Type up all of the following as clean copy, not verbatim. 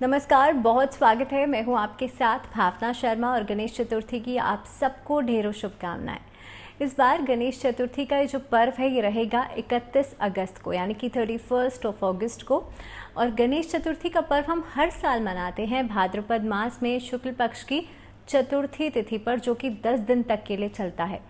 नमस्कार, बहुत स्वागत है। मैं हूं आपके साथ भावना शर्मा और गणेश चतुर्थी की आप सबको ढेरों शुभकामनाएं। इस बार गणेश चतुर्थी का ये जो पर्व है ये रहेगा 31 अगस्त को, यानी कि 31 अगस्त को। और गणेश चतुर्थी का पर्व हम हर साल मनाते हैं भाद्रपद मास में शुक्ल पक्ष की चतुर्थी तिथि पर, जो कि 10 दिन तक के लिए चलता है।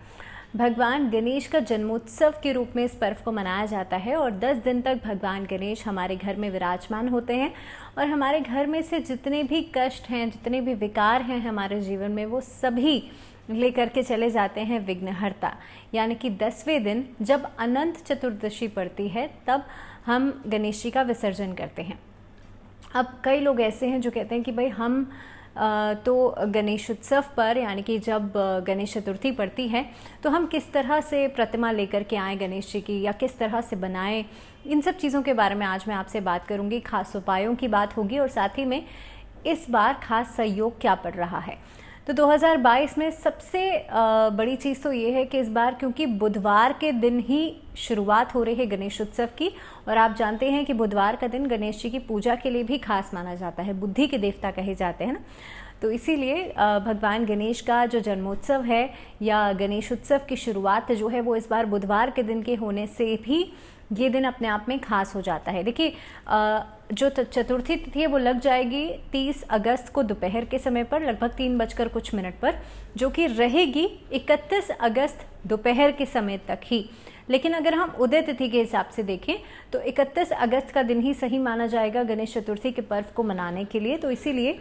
भगवान गणेश का जन्मोत्सव के रूप में इस पर्व को मनाया जाता है और 10 दिन तक भगवान गणेश हमारे घर में विराजमान होते हैं और हमारे घर में से जितने भी कष्ट हैं, जितने भी विकार हैं हमारे जीवन में, वो सभी लेकर के चले जाते हैं विघ्नहर्ता। यानी कि 10वें दिन जब अनंत चतुर्दशी पड़ती है तब हम गणेश जी का विसर्जन करते हैं। अब कई लोग ऐसे हैं जो कहते हैं कि भाई हम तो गणेश उत्सव पर, यानी कि जब गणेश चतुर्थी पड़ती है तो हम किस तरह से प्रतिमा लेकर के आए गणेश जी की, या किस तरह से बनाएं। इन सब चीज़ों के बारे में आज मैं आपसे बात करूंगी। खास उपायों की बात होगी और साथ ही में इस बार खास सहयोग क्या पड़ रहा है। तो 2022 में सबसे बड़ी चीज़ तो ये है कि इस बार क्योंकि बुधवार के दिन ही शुरुआत हो रही है गणेश उत्सव की, और आप जानते हैं कि बुधवार का दिन गणेश जी की पूजा के लिए भी खास माना जाता है, बुद्धि के देवता कहे जाते हैं ना। तो इसीलिए भगवान गणेश का जो जन्मोत्सव है या गणेश उत्सव की शुरुआत जो है वो इस बार बुधवार के दिन के होने से भी ये दिन अपने आप में खास हो जाता है। देखिए, जो चतुर्थी तिथि है वो लग जाएगी 30 अगस्त को दोपहर के समय पर, लगभग 3 बजकर कुछ मिनट पर, जो कि रहेगी 31 अगस्त दोपहर के समय तक ही। लेकिन अगर हम उदय तिथि के हिसाब से देखें तो 31 अगस्त का दिन ही सही माना जाएगा गणेश चतुर्थी के पर्व को मनाने के लिए। तो इसीलिए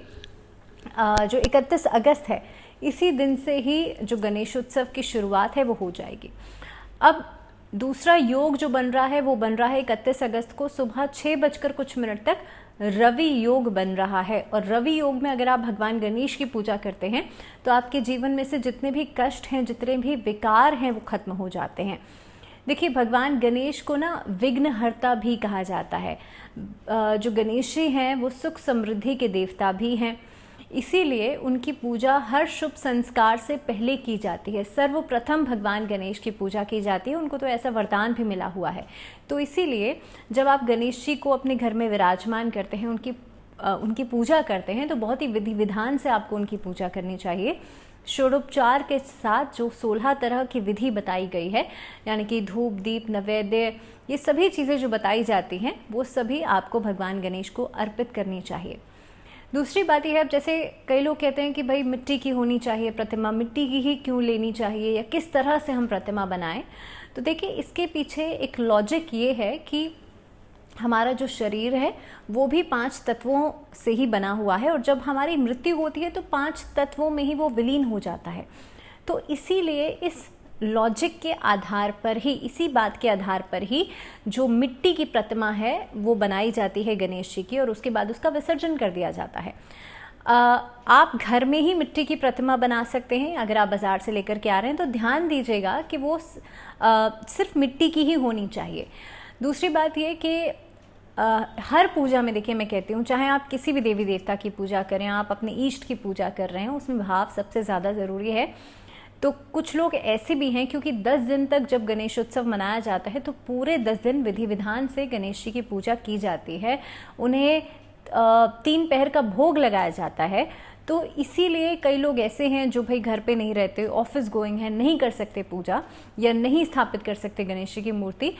जो 31 अगस्त है इसी दिन से ही जो गणेश उत्सव की शुरुआत है वो हो जाएगी। अब दूसरा योग जो बन रहा है वो बन रहा है 31 अगस्त को सुबह 6 बजकर कुछ मिनट तक रवि योग बन रहा है। और रवि योग में अगर आप भगवान गणेश की पूजा करते हैं तो आपके जीवन में से जितने भी कष्ट हैं, जितने भी विकार हैं, वो खत्म हो जाते हैं। देखिए, भगवान गणेश को ना विघ्नहर्ता भी कहा जाता है। जो गणेश जी हैं वो सुख समृद्धि के देवता भी हैं, इसीलिए उनकी पूजा हर शुभ संस्कार से पहले की जाती है। सर्वप्रथम भगवान गणेश की पूजा की जाती है, उनको तो ऐसा वरदान भी मिला हुआ है। तो इसीलिए जब आप गणेश जी को अपने घर में विराजमान करते हैं, उनकी पूजा करते हैं, तो बहुत ही विधि विधान से आपको उनकी पूजा करनी चाहिए। षोडोपचार के साथ जो 16 तरह की विधि बताई गई है, यानी कि धूप, दीप, नैवेद्य, ये सभी चीज़ें जो बताई जाती हैं वो सभी आपको भगवान गणेश को अर्पित करनी चाहिए। दूसरी बात यह है, अब जैसे कई लोग कहते हैं कि भाई मिट्टी की होनी चाहिए प्रतिमा, मिट्टी की ही क्यों लेनी चाहिए, या किस तरह से हम प्रतिमा बनाएं। तो देखिए, इसके पीछे एक लॉजिक ये है कि हमारा जो शरीर है वो भी 5 तत्वों से ही बना हुआ है, और जब हमारी मृत्यु होती है तो 5 तत्वों में ही वो विलीन हो जाता है। तो इसीलिए इस लॉजिक के आधार पर ही, इसी बात के आधार पर ही जो मिट्टी की प्रतिमा है वो बनाई जाती है गणेश जी की, और उसके बाद उसका विसर्जन कर दिया जाता है। आप घर में ही मिट्टी की प्रतिमा बना सकते हैं। अगर आप बाज़ार से लेकर के आ रहे हैं तो ध्यान दीजिएगा कि वो सिर्फ मिट्टी की ही होनी चाहिए। दूसरी बात ये कि हर पूजा में, देखिए मैं कहती हूँ, चाहे आप किसी भी देवी देवता की पूजा करें, आप अपने इष्ट की पूजा कर रहे हैं, उसमें भाव सबसे ज़्यादा ज़रूरी है। तो कुछ लोग ऐसे भी हैं, क्योंकि 10 दिन तक जब गणेश उत्सव मनाया जाता है तो पूरे 10 दिन विधि विधान से गणेश जी की पूजा की जाती है, उन्हें 3 पहर का भोग लगाया जाता है। तो इसीलिए कई लोग ऐसे हैं जो भाई घर पे नहीं रहते, ऑफिस गोइंग हैं, नहीं कर सकते पूजा या नहीं स्थापित कर सकते गणेश जी की मूर्ति,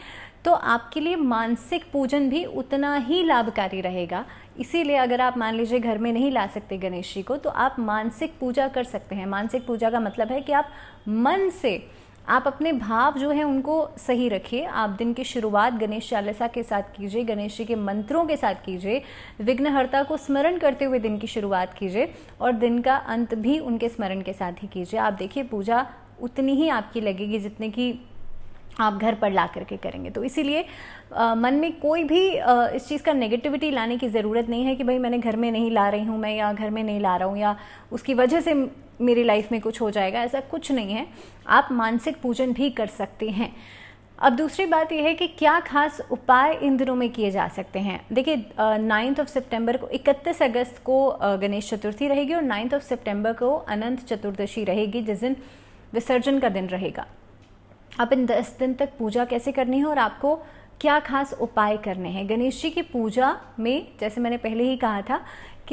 तो आपके लिए मानसिक पूजन भी उतना ही लाभकारी रहेगा। इसीलिए अगर आप मान लीजिए घर में नहीं ला सकते गणेश जी को, तो आप मानसिक पूजा कर सकते हैं। मानसिक पूजा का मतलब है कि आप मन से, आप अपने भाव जो हैं उनको सही रखिए। आप दिन की शुरुआत गणेश चालीसा के साथ कीजिए, गणेश जी के मंत्रों के साथ कीजिए, विघ्नहर्ता को स्मरण करते हुए दिन की शुरुआत कीजिए, और दिन का अंत भी उनके स्मरण के साथ ही कीजिए। आप देखिए, पूजा उतनी ही आपकी लगेगी जितने की आप घर पर ला करके करेंगे। तो इसीलिए मन में कोई भी इस चीज़ का नेगेटिविटी लाने की ज़रूरत नहीं है कि भाई मैंने घर में नहीं ला रही हूँ मैं, या घर में नहीं ला रहा हूँ, या उसकी वजह से मेरी लाइफ में कुछ हो जाएगा, ऐसा कुछ नहीं है। आप मानसिक पूजन भी कर सकते हैं। अब दूसरी बात यह है कि क्या खास उपाय इन दिनों में किए जा सकते हैं। देखिए, 9 सितंबर को, 31 अगस्त को गणेश चतुर्थी रहेगी और 9 सितंबर को अनंत चतुर्दशी रहेगी, जिस दिन विसर्जन का दिन रहेगा। अब इन 10 दिन तक पूजा कैसे करनी है और आपको क्या खास उपाय करने हैं। गणेश जी की पूजा में, जैसे मैंने पहले ही कहा था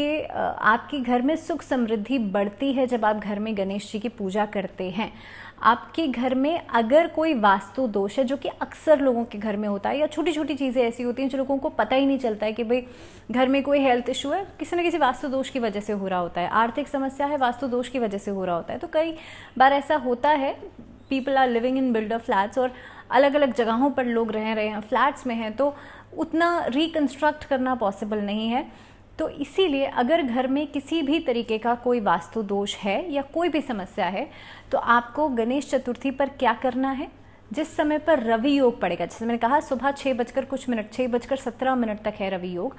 आपके घर में सुख समृद्धि बढ़ती है जब आप घर में गणेश जी की पूजा करते हैं। आपके घर में अगर कोई वास्तु दोष है, जो कि अक्सर लोगों के घर में होता है, या छोटी छोटी चीज़ें ऐसी होती हैं जो लोगों को पता ही नहीं चलता है कि भाई घर में कोई हेल्थ इशू है, किसी न किसी वास्तु दोष की वजह से हो रहा होता है, आर्थिक समस्या है वास्तु दोष की वजह से हो रहा होता है। तो कई बार ऐसा होता है, people are living in builder flats और अलग अलग जगहों पर लोग रह रहे हैं, फ्लैट्स में हैं, तो उतना रिकंस्ट्रक्ट करना पॉसिबल नहीं है। तो इसीलिए अगर घर में किसी भी तरीके का कोई वास्तु दोष है या कोई भी समस्या है, तो आपको गणेश चतुर्थी पर क्या करना है, जिस समय पर रवि योग पड़ेगा, जैसे मैंने कहा सुबह 6:17 तक है रवि योग,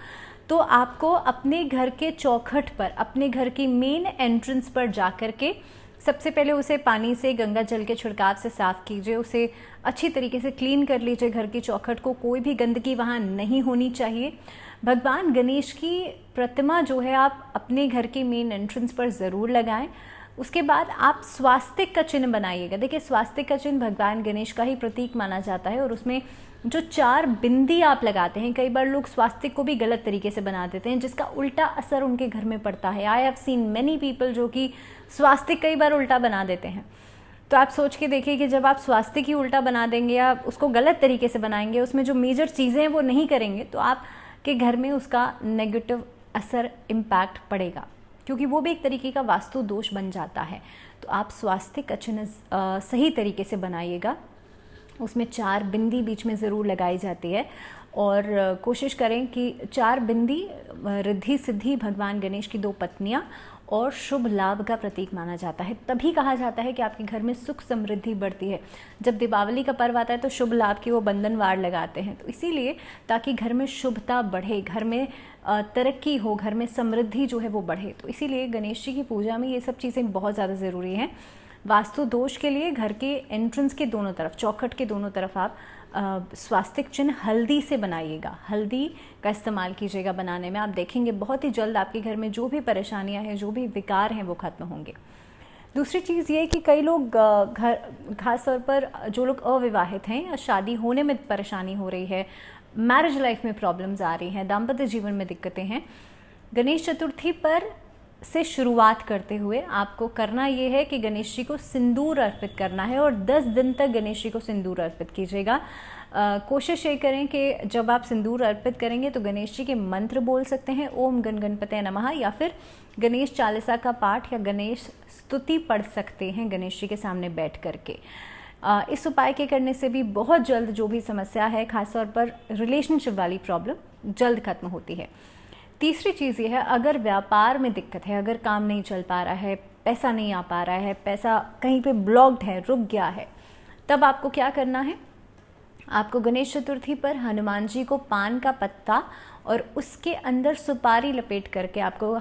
तो आपको अपने घर के चौखट पर, अपने घर की मेन एंट्रेंस पर जाकर के सबसे पहले उसे पानी से, गंगा जल के छिड़काव से साफ कीजिए, उसे अच्छी तरीके से क्लीन कर लीजिए। घर की चौखट को कोई भी गंदगी वहाँ नहीं होनी चाहिए। भगवान गणेश की प्रतिमा जो है आप अपने घर की मेन एंट्रेंस पर ज़रूर लगाएं। उसके बाद आप स्वास्तिक का चिन्ह बनाइएगा। देखिए, स्वास्तिक का चिन्ह भगवान गणेश का ही प्रतीक माना जाता है और उसमें जो 4 बिंदी आप लगाते हैं, कई बार लोग स्वास्तिक को भी गलत तरीके से बना देते हैं, जिसका उल्टा असर उनके घर में पड़ता है। I have seen many people जो कि स्वास्तिक कई बार उल्टा बना देते हैं। तो आप सोच के देखिए कि जब आप स्वास्तिक ही उल्टा बना देंगे या उसको गलत तरीके से बनाएंगे, उसमें जो मेजर चीज़ें हैं वो नहीं करेंगे, तो आपके घर में उसका नेगेटिव असर इम्पैक्ट पड़ेगा, क्योंकि वो भी एक तरीके का वास्तु दोष बन जाता है। तो आप स्वास्तिक का चिन्ह सही तरीके से बनाइएगा। उसमें 4 बिंदी बीच में ज़रूर लगाई जाती है और कोशिश करें कि 4 बिंदी रिद्धि सिद्धि, भगवान गणेश की 2 पत्नियां और शुभ लाभ का प्रतीक माना जाता है। तभी कहा जाता है कि आपके घर में सुख समृद्धि बढ़ती है। जब दीपावली का पर्व आता है तो शुभ लाभ की वो बंधन वार लगाते हैं, तो इसीलिए ताकि घर में शुभता बढ़े, घर में तरक्की हो, घर में समृद्धि जो है वो बढ़े, तो इसीलिए गणेश जी की पूजा में ये सब चीज़ें बहुत ज़्यादा ज़रूरी हैं। वास्तु दोष के लिए घर के एंट्रेंस के दोनों तरफ, चौखट के दोनों तरफ आप स्वास्तिक चिन्ह हल्दी से बनाइएगा। हल्दी का इस्तेमाल कीजिएगा बनाने में। आप देखेंगे बहुत ही जल्द आपके घर में जो भी परेशानियां हैं, जो भी विकार हैं, वो खत्म होंगे। दूसरी चीज़ ये कि कई लोग घर, खास तौर पर जो लोग अविवाहित हैं या शादी होने में परेशानी हो रही है, मैरिज लाइफ में प्रॉब्लम्स आ रही हैं, दाम्पत्य जीवन में दिक्कतें हैं, गणेश चतुर्थी पर से शुरुआत करते हुए आपको करना ये है कि गणेश जी को सिंदूर अर्पित करना है और 10 दिन तक गणेश जी को सिंदूर अर्पित कीजिएगा। कोशिश ये करें कि जब आप सिंदूर अर्पित करेंगे तो गणेश जी के मंत्र बोल सकते हैं, ओम गण गणपते नमः, या फिर गणेश चालीसा का पाठ या गणेश स्तुति पढ़ सकते हैं गणेश जी के सामने बैठ करके। इस उपाय के करने से भी बहुत जल्द जो भी समस्या है, खासतौर पर रिलेशनशिप वाली प्रॉब्लम, जल्द खत्म होती है। तीसरी चीज़ ये है, अगर व्यापार में दिक्कत है, अगर काम नहीं चल पा रहा है, पैसा नहीं आ पा रहा है, पैसा कहीं पे ब्लॉक्ड है, रुक गया है, तब आपको क्या करना है, आपको गणेश चतुर्थी पर हनुमान जी को पान का पत्ता और उसके अंदर सुपारी लपेट करके आपको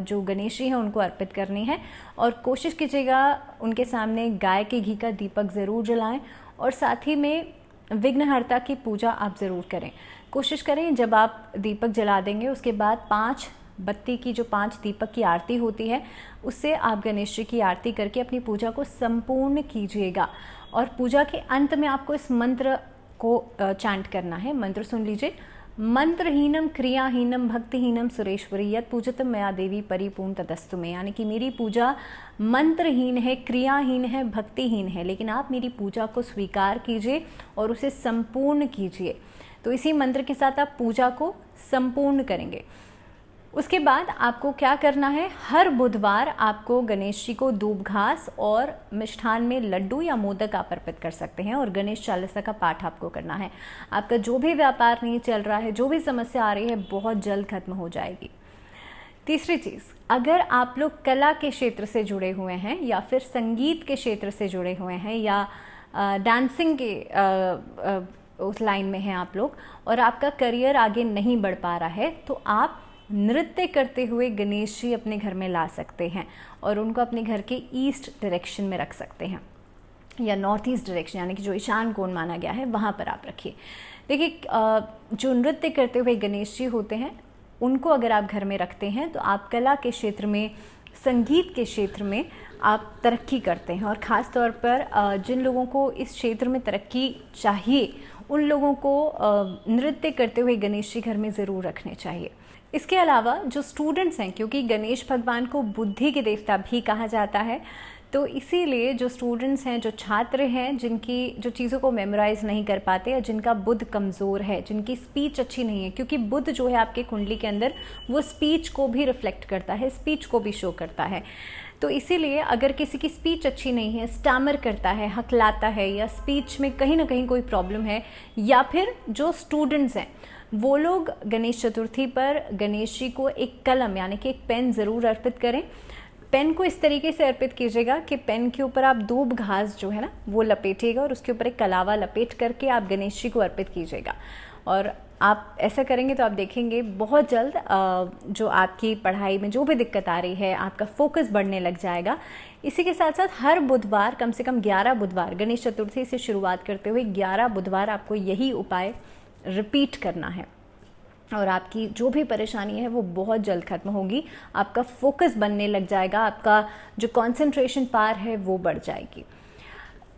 जो गणेश जी हैं उनको अर्पित करनी है। और कोशिश कीजिएगा उनके सामने गाय के घी का दीपक ज़रूर जलाएं और साथ ही में विघ्नहर्ता की पूजा आप ज़रूर करें। कोशिश करें जब आप दीपक जला देंगे उसके बाद 5 बत्ती की, जो 5 दीपक की आरती होती है, उससे आप गणेश जी की आरती करके अपनी पूजा को संपूर्ण कीजिएगा। और पूजा के अंत में आपको इस मंत्र को चैंट करना है। मंत्र सुन लीजिए, मंत्रहीनम क्रियाहीनम भक्तिहीनम सुरेश्वरी यत् पूजतम मया देवी परिपूर्ण तदस्तु में। यानी कि मेरी पूजा मंत्रहीन है, क्रियाहीन है, भक्तिहीन है, लेकिन आप मेरी पूजा को स्वीकार कीजिए और उसे संपूर्ण कीजिए। तो इसी मंत्र के साथ आप पूजा को संपूर्ण करेंगे। उसके बाद आपको क्या करना है, हर बुधवार आपको गणेश जी को दूब घास और मिष्ठान में लड्डू या मोदक आप अर्पित कर सकते हैं और गणेश चालीसा का पाठ आपको करना है। आपका जो भी व्यापार नहीं चल रहा है, जो भी समस्या आ रही है, बहुत जल्द खत्म हो जाएगी। तीसरी चीज़, अगर आप लोग कला के क्षेत्र से जुड़े हुए हैं या फिर संगीत के क्षेत्र से जुड़े हुए हैं या डांसिंग के उस लाइन में हैं आप लोग और आपका करियर आगे नहीं बढ़ पा रहा है, तो आप नृत्य करते हुए गणेश जी अपने घर में ला सकते हैं और उनको अपने घर के ईस्ट डायरेक्शन में रख सकते हैं या नॉर्थ ईस्ट डायरेक्शन, यानी कि जो ईशान कोण माना गया है वहाँ पर आप रखिए। देखिए, जो नृत्य करते हुए गणेश जी होते हैं उनको अगर आप घर में रखते हैं तो आप कला के क्षेत्र में, संगीत के क्षेत्र में आप तरक्की करते हैं। और ख़ास तौर पर जिन लोगों को इस क्षेत्र में तरक्की चाहिए उन लोगों को नृत्य करते हुए गणेश जी घर में ज़रूर रखने चाहिए। इसके अलावा जो स्टूडेंट्स हैं, क्योंकि गणेश भगवान को बुद्धि के देवता भी कहा जाता है, तो इसीलिए जो स्टूडेंट्स हैं, जो छात्र हैं, जिनकी जो चीज़ों को मेमोराइज़ नहीं कर पाते या जिनका बुद्ध कमज़ोर है, जिनकी स्पीच अच्छी नहीं है, क्योंकि बुद्ध जो है आपके कुंडली के अंदर वो स्पीच को भी रिफ्लेक्ट करता है, स्पीच को भी शो करता है। तो इसीलिए अगर किसी की स्पीच अच्छी नहीं है, स्टैमर करता है, हकलाता है, या स्पीच में कहीं ना कहीं कोई प्रॉब्लम है, या फिर जो स्टूडेंट्स हैं वो लोग गणेश चतुर्थी पर गणेश जी को एक कलम यानी कि एक पेन ज़रूर अर्पित करें। पेन को इस तरीके से अर्पित कीजिएगा कि पेन के ऊपर आप दूब घास जो है ना वो लपेटिएगा और उसके ऊपर एक कलावा लपेट करके आप गणेश जी को अर्पित कीजिएगा। और आप ऐसा करेंगे तो आप देखेंगे बहुत जल्द जो आपकी पढ़ाई में जो भी दिक्कत आ रही है, आपका फोकस बढ़ने लग जाएगा। इसी के साथ साथ हर बुधवार, कम से कम 11 बुधवार, गणेश चतुर्थी से शुरुआत करते हुए 11 बुधवार आपको यही उपाय रिपीट करना है और आपकी जो भी परेशानी है वो बहुत जल्द खत्म होगी। आपका फोकस बनने लग जाएगा, आपका जो कंसंट्रेशन पावर है वो बढ़ जाएगी।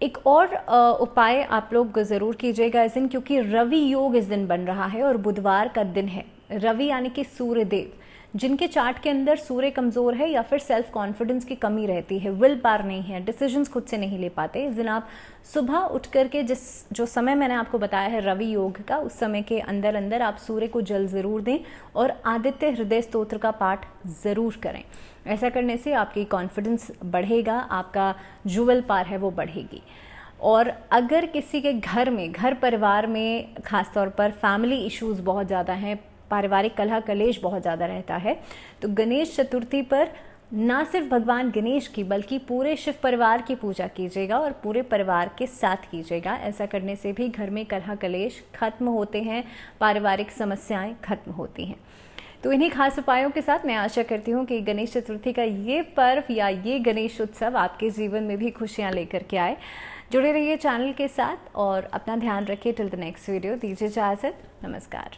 एक और उपाय आप लोग ज़रूर कीजिएगा इस दिन, क्योंकि रवि योग इस दिन बन रहा है और बुधवार का दिन है। रवि यानी कि सूर्य देव, जिनके चार्ट के अंदर सूर्य कमज़ोर है या फिर सेल्फ कॉन्फिडेंस की कमी रहती है, विल पावर नहीं है, डिसीजंस खुद से नहीं ले पाते, इस दिन आप सुबह उठ करके जो समय मैंने आपको बताया है रवि योग का, उस समय के अंदर अंदर आप सूर्य को जल ज़रूर दें और आदित्य हृदय स्तोत्र का पाठ ज़रूर करें। ऐसा करने से आपकी कॉन्फिडेंस बढ़ेगा, आपका जो विल पावर है वो बढ़ेगी। और अगर किसी के घर परिवार में खासतौर पर फैमिली इश्यूज़ बहुत ज़्यादा हैं, पारिवारिक कलह कलेश बहुत ज़्यादा रहता है, तो गणेश चतुर्थी पर ना सिर्फ भगवान गणेश की बल्कि पूरे शिव परिवार की पूजा कीजिएगा और पूरे परिवार के साथ कीजिएगा। ऐसा करने से भी घर में कलह कलेश खत्म होते हैं, पारिवारिक समस्याएं खत्म होती हैं। तो इन्हीं खास उपायों के साथ मैं आशा करती हूँ कि गणेश चतुर्थी का ये पर्व या ये गणेश उत्सव आपके जीवन में भी खुशियाँ लेकर के आए। जुड़े रहिए चैनल के साथ और अपना ध्यान रखिए। टिल द नेक्स्ट वीडियो दीजिए इजाज़त। नमस्कार।